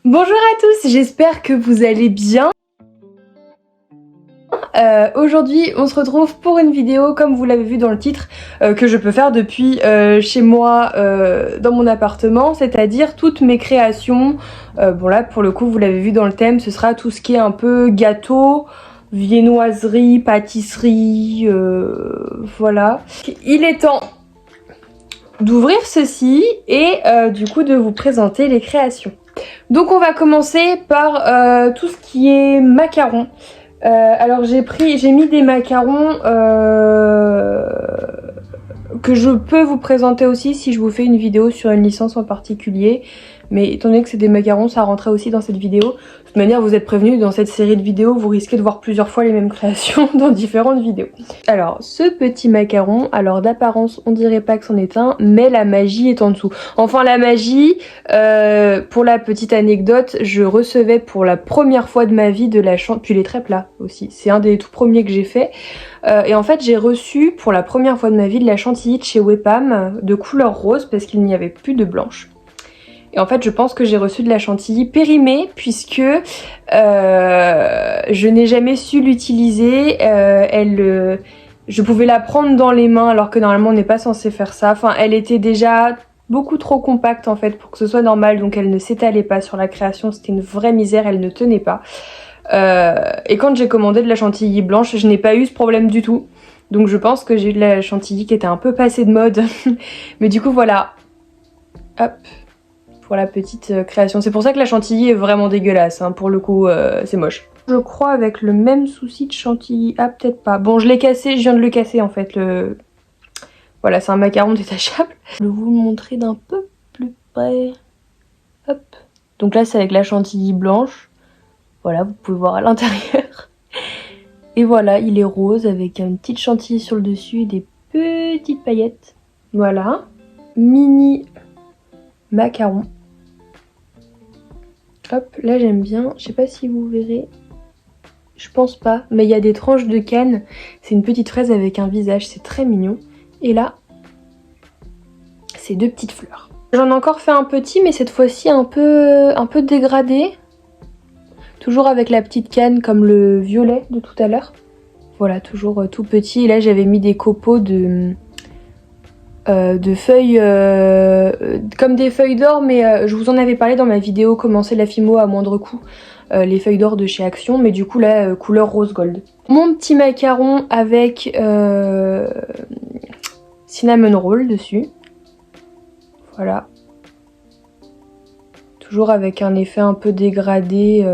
Bonjour à tous, j'espère que vous allez bien. Aujourd'hui on se retrouve pour une vidéo comme vous l'avez vu dans le titre que je peux faire depuis chez moi dans mon appartement, c'est-à-dire toutes mes créations. Bon là pour le coup vous l'avez vu dans le thème, ce sera tout ce qui est un peu gâteau, viennoiserie, pâtisserie, voilà. Il est temps d'ouvrir ceci et du coup de vous présenter les créations. Donc on va commencer par tout ce qui est macarons. Alors j'ai mis des macarons que je peux vous présenter aussi si je vous fais une vidéo sur une licence en particulier. Mais étant donné que c'est des macarons, ça rentrait aussi dans cette vidéo. De toute manière, vous êtes prévenus, dans cette série de vidéos, vous risquez de voir plusieurs fois les mêmes créations dans différentes vidéos. Alors, ce petit macaron, alors d'apparence, on dirait pas que c'en est un, mais la magie est en dessous. Enfin, la magie, pour la petite anecdote, je recevais pour la première fois de ma vie de la chantilly, puis il est très plat aussi, c'est un des tout premiers que j'ai fait. Et en fait, j'ai reçu pour la première fois de ma vie de la chantilly de chez Wepam, de couleur rose, parce qu'il n'y avait plus de blanche. Et en fait, je pense que j'ai reçu de la chantilly périmée puisque je n'ai jamais su l'utiliser. Je pouvais la prendre dans les mains alors que normalement on n'est pas censé faire ça. Enfin, elle était déjà beaucoup trop compacte en fait pour que ce soit normal, donc elle ne s'étalait pas sur la création. C'était une vraie misère, elle ne tenait pas. Et quand j'ai commandé de la chantilly blanche, je n'ai pas eu ce problème du tout. Donc je pense que j'ai eu de la chantilly qui était un peu passée de mode. Mais du coup voilà. Hop. Pour la petite création. C'est pour ça que la chantilly est vraiment dégueulasse, hein. Pour le coup, c'est moche. Je crois avec le même souci de chantilly. Ah, peut-être pas. Bon, je l'ai cassé, je viens de le casser en fait. Voilà, c'est un macaron détachable. Je vais vous le montrer d'un peu plus près. Hop. Donc là, c'est avec la chantilly blanche. Voilà, vous pouvez voir à l'intérieur. Et voilà, il est rose avec une petite chantilly sur le dessus et des petites paillettes. Voilà. Mini macaron. Hop, là j'aime bien, je sais pas si vous verrez, je pense pas, mais il y a des tranches de canne, c'est une petite fraise avec un visage, c'est très mignon. Et là, c'est deux petites fleurs. J'en ai encore fait un petit, mais cette fois-ci un peu dégradé. Toujours avec la petite canne comme le violet de tout à l'heure. Voilà, toujours tout petit. Et là j'avais mis des copeaux de feuilles comme des feuilles d'or, mais je vous en avais parlé dans ma vidéo commencer la Fimo à moindre coût, les feuilles d'or de chez Action, mais du coup là couleur rose gold. Mon petit macaron avec cinnamon roll dessus, voilà, toujours avec un effet un peu dégradé.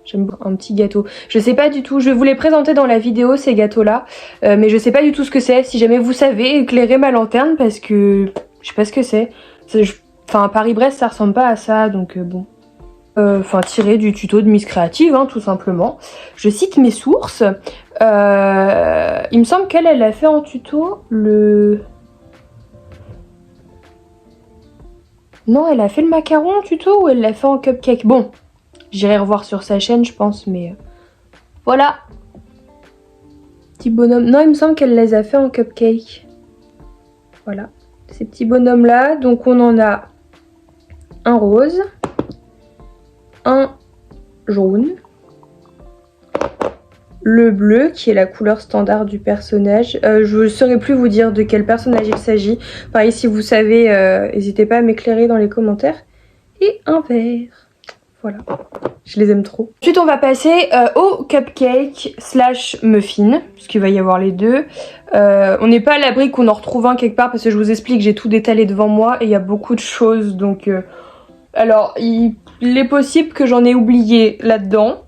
J'aime un petit gâteau. Je sais pas du tout, je vais vous les présenter dans la vidéo ces gâteaux là, mais je sais pas du tout ce que c'est. Si jamais vous savez, éclairez ma lanterne parce que je sais pas ce que c'est. Enfin Paris-Brest ça ressemble pas à ça, donc bon. Enfin tiré du tuto de Miss Créative, hein, tout simplement. Je cite mes sources. Il me semble qu'elle a fait en tuto le... Non, elle a fait le macaron en tuto ou elle l'a fait en cupcake? Bon. J'irai revoir sur sa chaîne, je pense, mais voilà. Petit bonhomme. Non, il me semble qu'elle les a fait en cupcake. Voilà. Ces petits bonhommes-là. Donc, on en a un rose, un jaune, le bleu, qui est la couleur standard du personnage. Je ne saurais plus vous dire de quel personnage il s'agit. Pareil, si vous savez, n'hésitez pas à m'éclairer dans les commentaires. Et un vert. Voilà, je les aime trop. Ensuite, on va passer au cupcake slash muffin, puisqu'il va y avoir les deux. On n'est pas à l'abri qu'on en retrouve un quelque part, parce que je vous explique, j'ai tout détalé devant moi et il y a beaucoup de choses. Donc, alors, il est possible que j'en ai oublié là-dedans.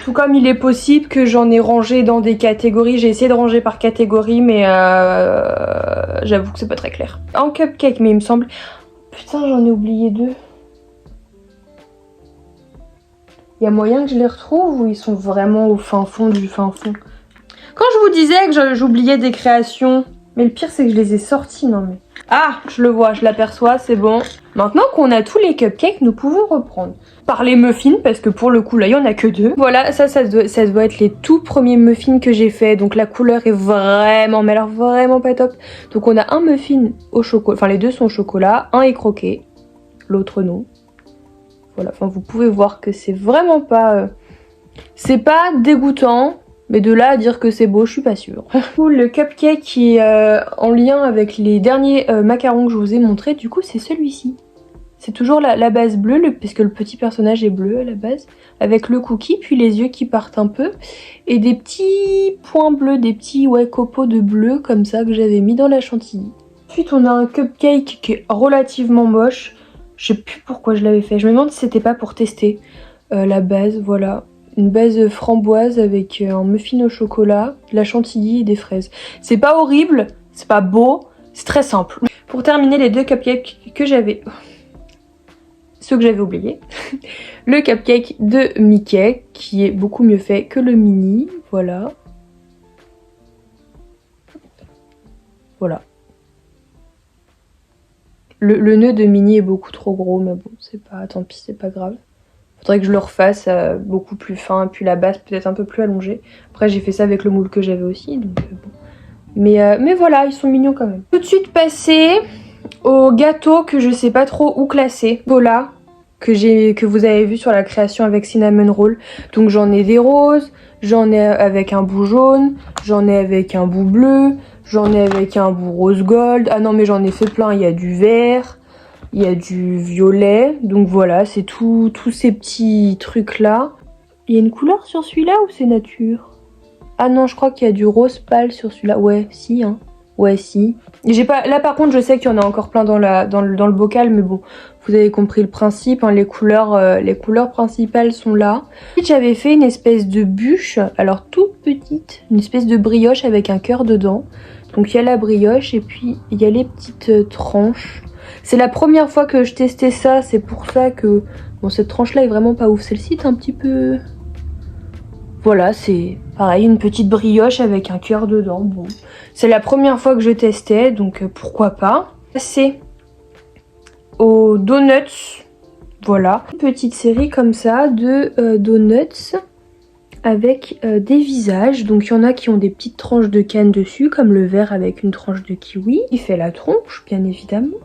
Tout comme il est possible que j'en ai rangé dans des catégories. J'ai essayé de ranger par catégorie, mais j'avoue que c'est pas très clair. En cupcake, mais il me semble... Putain, j'en ai oublié deux. Il y a moyen que je les retrouve ou ils sont vraiment au fin fond du fin fond? Quand je vous disais que j'oubliais des créations, mais le pire c'est que je les ai sorties, non mais... Ah, je le vois, je l'aperçois, c'est bon. Maintenant qu'on a tous les cupcakes, nous pouvons reprendre. Par les muffins, parce que pour le coup là, il n'y en a que deux. Voilà, ça doit être les tout premiers muffins que j'ai fait. Donc la couleur est vraiment, mais alors vraiment pas top. Donc on a un muffin au chocolat, enfin les deux sont au chocolat, un est croqué, l'autre non. Voilà, enfin vous pouvez voir que c'est vraiment pas... c'est pas dégoûtant, mais de là à dire que c'est beau, je suis pas sûre. Le cupcake qui est en lien avec les derniers macarons que je vous ai montrés, du coup c'est celui-ci. C'est toujours la base bleue, puisque le petit personnage est bleu à la base, avec le cookie, puis les yeux qui partent un peu, et des petits points bleus, des petits copeaux de bleu comme ça que j'avais mis dans la chantilly. Ensuite on a un cupcake qui est relativement moche, je sais plus pourquoi je l'avais fait, je me demande si c'était pas pour tester la base, voilà. Une base framboise avec un muffin au chocolat, de la chantilly et des fraises. C'est pas horrible, c'est pas beau, c'est très simple. Pour terminer les deux cupcakes que j'avais... ceux que j'avais oubliés. Le cupcake de Mickey, qui est beaucoup mieux fait que le mini. Voilà. Voilà. Le nœud de mini est beaucoup trop gros, mais bon, c'est pas... tant pis, c'est pas grave. Faudrait que je le refasse beaucoup plus fin, puis la base peut-être un peu plus allongée. Après, j'ai fait ça avec le moule que j'avais aussi, donc bon. Mais voilà, ils sont mignons quand même. Tout de suite passer au gâteau que je sais pas trop où classer. Voilà. Que vous avez vu sur la création avec Cinnamon Roll. Donc j'en ai des roses, j'en ai avec un bout jaune, j'en ai avec un bout bleu, j'en ai avec un bout rose gold. Ah non mais j'en ai fait plein, il y a du vert, il y a du violet. Donc voilà, c'est tous ces petits trucs là. Il y a une couleur sur celui-là ou c'est nature? Ah non, je crois qu'il y a du rose pâle sur celui-là. Ouais, si hein. Ouais, si. J'ai pas... Là, par contre, je sais qu'il y en a encore plein dans le bocal, mais bon, vous avez compris le principe. Hein, les couleurs principales sont là. Ensuite, j'avais fait une espèce de bûche, alors toute petite, une espèce de brioche avec un cœur dedans. Donc, il y a la brioche et puis il y a les petites tranches. C'est la première fois que je testais ça, c'est pour ça que... Bon, cette tranche-là est vraiment pas ouf. Celle-ci est un petit peu... Voilà, c'est pareil, une petite brioche avec un cœur dedans. Bon, c'est la première fois que je testais, donc pourquoi pas. Passer aux donuts. Voilà, une petite série comme ça de donuts avec des visages. Donc il y en a qui ont des petites tranches de canne dessus, comme le vert avec une tranche de kiwi. Il fait la tronche, bien évidemment.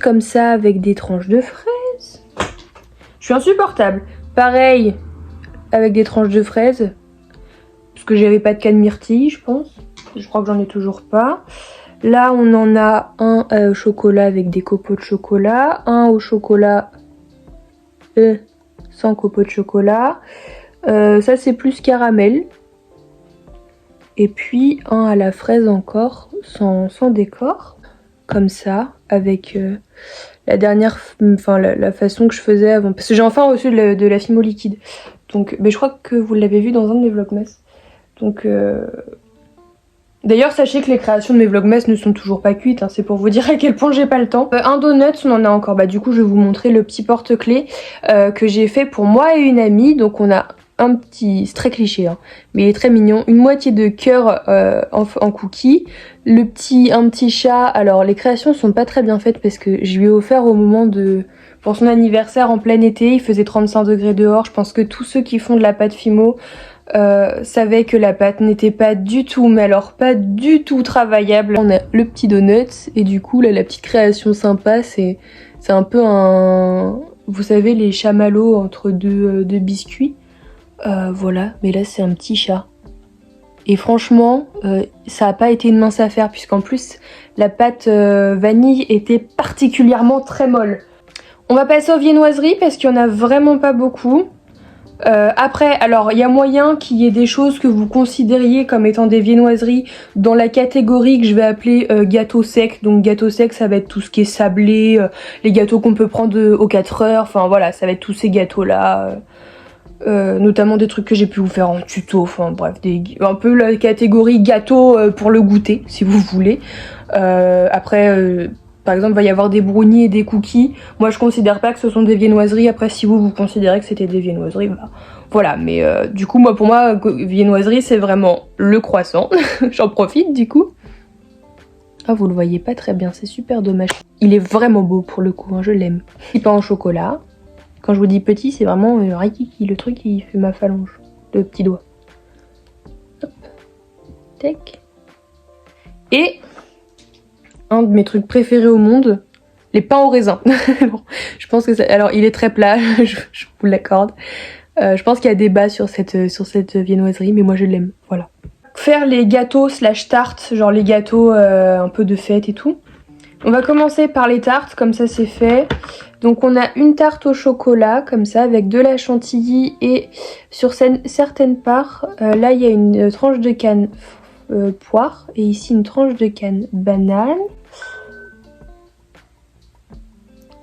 Comme ça avec des tranches de fraises. Je suis insupportable. Pareil, avec des tranches de fraises. Parce que j'avais pas de canne myrtille, je pense. Je crois que j'en ai toujours pas. Là, on en a un au chocolat avec des copeaux de chocolat. Un au chocolat sans copeaux de chocolat. Ça, c'est plus caramel. Et puis, un à la fraise encore, sans décor. Comme ça, avec la dernière... Enfin, la façon que je faisais avant. Parce que j'ai enfin reçu de la Fimo liquide. Donc, mais je crois que vous l'avez vu dans un de mes vlogmas. Donc, d'ailleurs, sachez que les créations de mes vlogmas ne sont toujours pas cuites, hein, c'est pour vous dire à quel point j'ai pas le temps. Un donut, on en a encore, bah du coup je vais vous montrer le petit porte-clés que j'ai fait pour moi et une amie. Donc on a un petit, c'est très cliché, hein, mais il est très mignon, une moitié de cœur en cookie, un petit chat. Alors les créations sont pas très bien faites parce que je lui ai offert au moment de... Pour son anniversaire en plein été, il faisait 35 degrés dehors. Je pense que tous ceux qui font de la pâte Fimo savaient que la pâte n'était pas du tout, mais alors pas du tout travaillable. On a le petit donut et du coup là la petite création sympa, c'est un peu un... Vous savez les chamallows entre deux biscuits. Voilà, mais là c'est un petit chat. Et franchement, ça n'a pas été une mince affaire puisqu'en plus la pâte vanille était particulièrement très molle. On va passer aux viennoiseries parce qu'il n'y en a vraiment pas beaucoup. Après, alors il y a moyen qu'il y ait des choses que vous considériez comme étant des viennoiseries dans la catégorie que je vais appeler gâteau sec. Donc gâteau sec, ça va être tout ce qui est sablé, les gâteaux qu'on peut prendre aux 4 heures, enfin voilà, ça va être tous ces gâteaux là. Notamment des trucs que j'ai pu vous faire en tuto, enfin bref, un peu la catégorie gâteau pour le goûter si vous voulez. Après... Par exemple, il va y avoir des brownies et des cookies. Moi, je considère pas que ce sont des viennoiseries. Après, si vous considérez que c'était des viennoiseries, bah, voilà. Mais du coup, pour moi, viennoiserie, c'est vraiment le croissant. J'en profite, du coup. Ah, vous le voyez pas très bien, c'est super dommage. Il est vraiment beau, pour le coup, hein, je l'aime. Petit pain au chocolat. Quand je vous dis petit, c'est vraiment rikiki. Le truc, il fait ma phalange de petits doigts. Hop. Tac. Et... un de mes trucs préférés au monde, les pains au raisin. Bon, je pense que ça... Alors il est très plat, je vous l'accorde. Je pense qu'il y a débat sur cette viennoiserie, mais moi je l'aime, voilà. Faire les gâteaux slash tartes, genre les gâteaux un peu de fête et tout. On va commencer par les tartes, comme ça c'est fait. Donc on a une tarte au chocolat, comme ça, avec de la chantilly et sur certaines parts, là il y a une tranche de canne poire et ici une tranche de canne banane.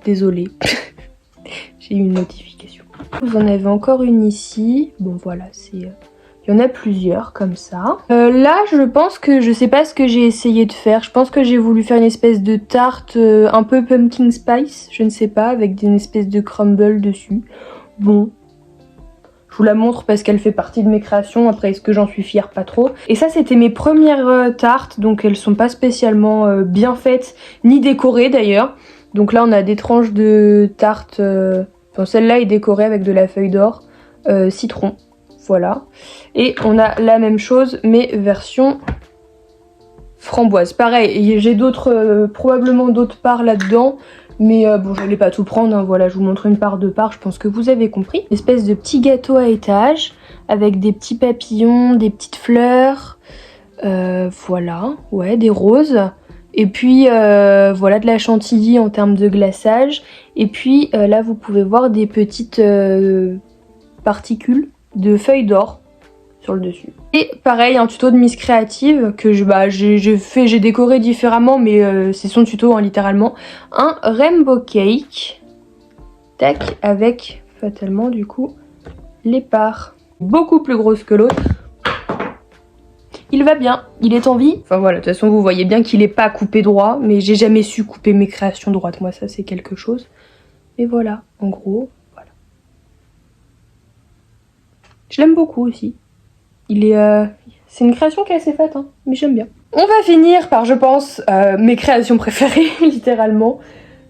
Désolée, j'ai eu une notification. Vous en avez encore une ici. Bon voilà, c'est... Il y en a plusieurs comme ça. Là, je pense que je sais pas ce que j'ai essayé de faire. Je pense que j'ai voulu faire une espèce de tarte un peu pumpkin spice, je ne sais pas, avec une espèce de crumble dessus. Bon, je vous la montre parce qu'elle fait partie de mes créations. Après, est-ce que j'en suis fière? Pas trop. Et ça, c'était mes premières tartes, donc elles sont pas spécialement bien faites, ni décorées d'ailleurs. Donc là, on a des tranches de tarte. Enfin, celle-là est décorée avec de la feuille d'or, citron. Voilà. Et on a la même chose, mais version framboise. Pareil, j'ai d'autres, probablement d'autres parts là-dedans. Mais bon, je n'allais pas tout prendre. Hein. Voilà, je vous montre une part de part, je pense que vous avez compris. Une espèce de petit gâteau à étage, avec des petits papillons, des petites fleurs. Voilà, ouais, des roses. Et puis, voilà, de la chantilly en termes de glaçage. Et puis, là, vous pouvez voir des petites particules de feuilles d'or sur le dessus. Et pareil, un tuto de Miss Créative que j'ai décoré différemment, mais c'est son tuto hein, littéralement. Un rainbow cake, tac, avec fatalement du coup les parts. Beaucoup plus grosse que l'autre. Il va bien, il est en vie. Enfin voilà, de toute façon vous voyez bien qu'il est pas coupé droit, mais j'ai jamais su couper mes créations droites. Moi ça c'est quelque chose. Et voilà, en gros. Je l'aime beaucoup aussi. C'est une création qui est assez faite, hein, mais j'aime bien. On va finir par, je pense, mes créations préférées, littéralement.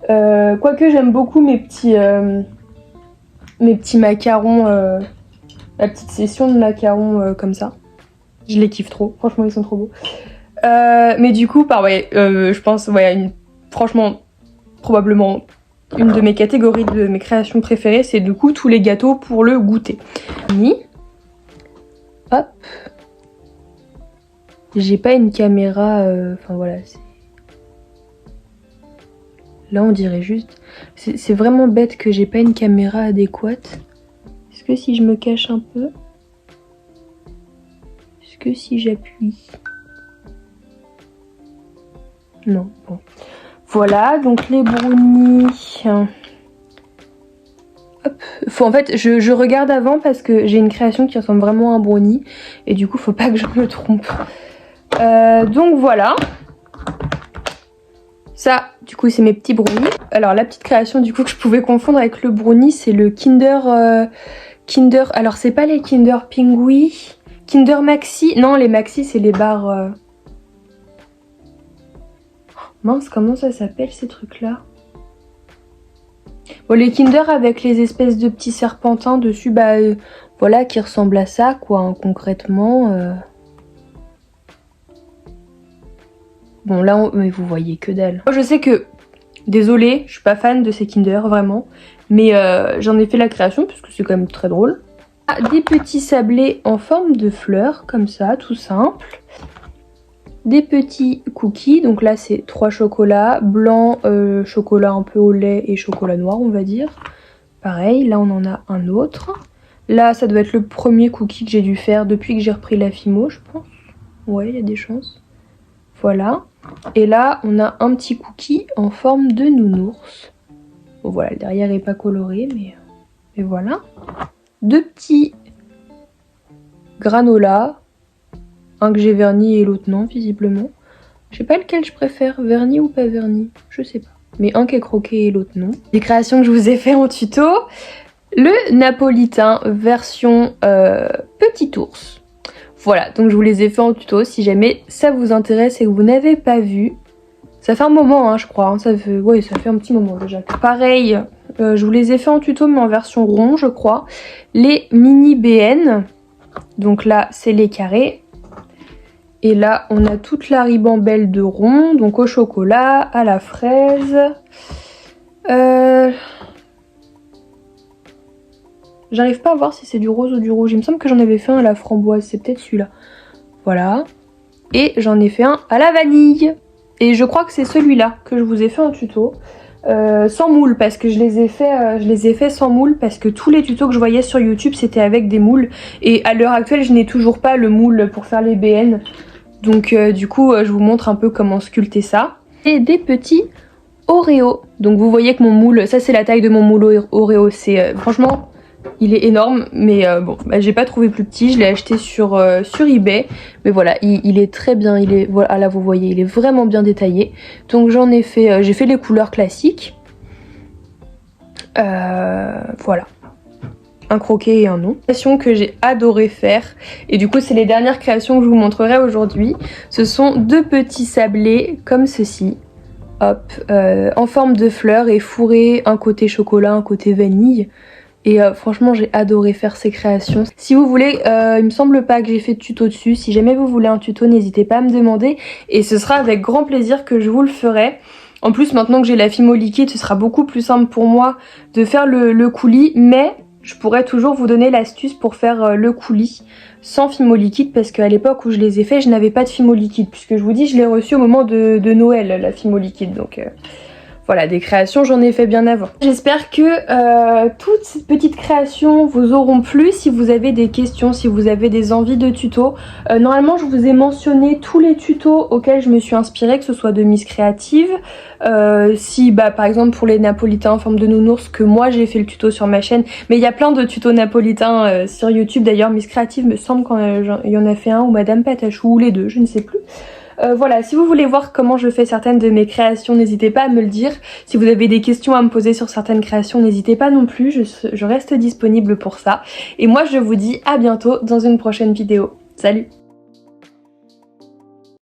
Quoique j'aime beaucoup mes petits macarons, la petite session de macarons comme ça. Je les kiffe trop, franchement ils sont trop beaux. Mais du coup, je pense, franchement, probablement une de mes catégories de mes créations préférées, c'est du coup tous les gâteaux pour le goûter. Hop. J'ai pas une caméra, enfin voilà. Là on dirait juste... C'est vraiment bête que j'ai pas une caméra adéquate. Est-ce que si je me cache un peu? Est-ce que si j'appuie? Non, bon. Voilà, donc les brownies... En fait, je regarde avant parce que j'ai une création qui ressemble vraiment à un brownie. Et du coup, faut pas que je me trompe. Donc voilà. Ça, du coup, c'est mes petits brownies. Alors, la petite création, du coup, que je pouvais confondre avec le brownie, c'est le Kinder... Alors, c'est pas les Kinder Pingui. Kinder Maxi. Non, les Maxi, c'est les barres... Mince, comment ça s'appelle, ces trucs-là? Bon, les Kinder avec les espèces de petits serpentins dessus, voilà, qui ressemblent à ça, quoi, hein, concrètement. Bon, là, mais vous voyez que dalle. Moi, je sais que, désolée, je suis pas fan de ces Kinder, vraiment, mais j'en ai fait la création, parce que c'est quand même très drôle. Ah, des petits sablés en forme de fleurs, comme ça, tout simple. Des petits cookies, donc là c'est 3 chocolats, blanc, chocolat un peu au lait et chocolat noir on va dire. Pareil, là on en a un autre. Là ça doit être le premier cookie que j'ai dû faire depuis que j'ai repris la Fimo je pense. Ouais, il y a des chances. Voilà. Et là on a un petit cookie en forme de nounours. Bon voilà, le derrière est pas coloré mais voilà. 2 petits granola. Un que j'ai verni et l'autre non, visiblement. Je sais pas lequel je préfère, verni ou pas verni, je sais pas. Mais un qui est croqué et l'autre non. Des créations que je vous ai fait en tuto. Le napolitain version petit ours. Voilà, donc je vous les ai fait en tuto. Si jamais ça vous intéresse et que vous n'avez pas vu, ça fait un moment, hein, je crois. Hein, ça fait un petit moment déjà. Pareil, je vous les ai fait en tuto, mais en version rond, je crois. Les mini BN. Donc là, c'est les carrés. Et là, on a toute la ribambelle de rond, donc au chocolat, à la fraise. J'arrive pas à voir si c'est du rose ou du rouge. Il me semble que j'en avais fait un à la framboise, c'est peut-être celui-là. Voilà. Et j'en ai fait un à la vanille. Et je crois que c'est celui-là que je vous ai fait en tuto. Sans moule, parce que je les ai fait sans moule, parce que tous les tutos que je voyais sur YouTube c'était avec des moules. Et à l'heure actuelle je n'ai toujours pas le moule pour faire les BN. Donc du coup je vous montre un peu comment sculpter ça. Et des petits Oreo. Donc vous voyez que mon moule, ça c'est la taille de mon moule Oreo. C'est franchement... il est énorme, mais bon, bah, j'ai pas trouvé plus petit, je l'ai acheté sur eBay. Mais voilà, il est très bien, il est, voilà, là vous voyez, il est vraiment bien détaillé. Donc j'en ai fait, j'ai fait les couleurs classiques. Voilà. Un croquet et un nom. Création que j'ai adoré faire. Et du coup, c'est les dernières créations que je vous montrerai aujourd'hui. Ce sont deux petits sablés comme ceci. Hop, en forme de fleurs et fourrés, un côté chocolat, un côté vanille. Et franchement j'ai adoré faire ces créations. Si vous voulez, il me semble pas que j'ai fait de tuto dessus. Si jamais vous voulez un tuto, n'hésitez pas à me demander. Et ce sera avec grand plaisir que je vous le ferai. En plus maintenant que j'ai la Fimo liquide, ce sera beaucoup plus simple pour moi de faire le coulis. Mais je pourrais toujours vous donner l'astuce pour faire le coulis sans Fimo liquide. Parce qu'à l'époque où je les ai fait, je n'avais pas de Fimo liquide. Puisque je vous dis, je l'ai reçu au moment de Noël, la Fimo liquide. Donc... voilà, des créations, j'en ai fait bien avant. J'espère que toutes ces petites créations vous auront plu. Si vous avez des questions, si vous avez des envies de tutos, normalement je vous ai mentionné tous les tutos auxquels je me suis inspirée, que ce soit de Miss Créative. Si par exemple pour les napolitains en forme de nounours, que moi j'ai fait le tuto sur ma chaîne, mais il y a plein de tutos napolitains sur YouTube. D'ailleurs Miss Créative me semble qu'il y en a fait un, ou Madame Patachou, ou les deux, je ne sais plus. Voilà, si vous voulez voir comment je fais certaines de mes créations, n'hésitez pas à me le dire. Si vous avez des questions à me poser sur certaines créations, n'hésitez pas non plus, je reste disponible pour ça. Et moi je vous dis à bientôt dans une prochaine vidéo. Salut!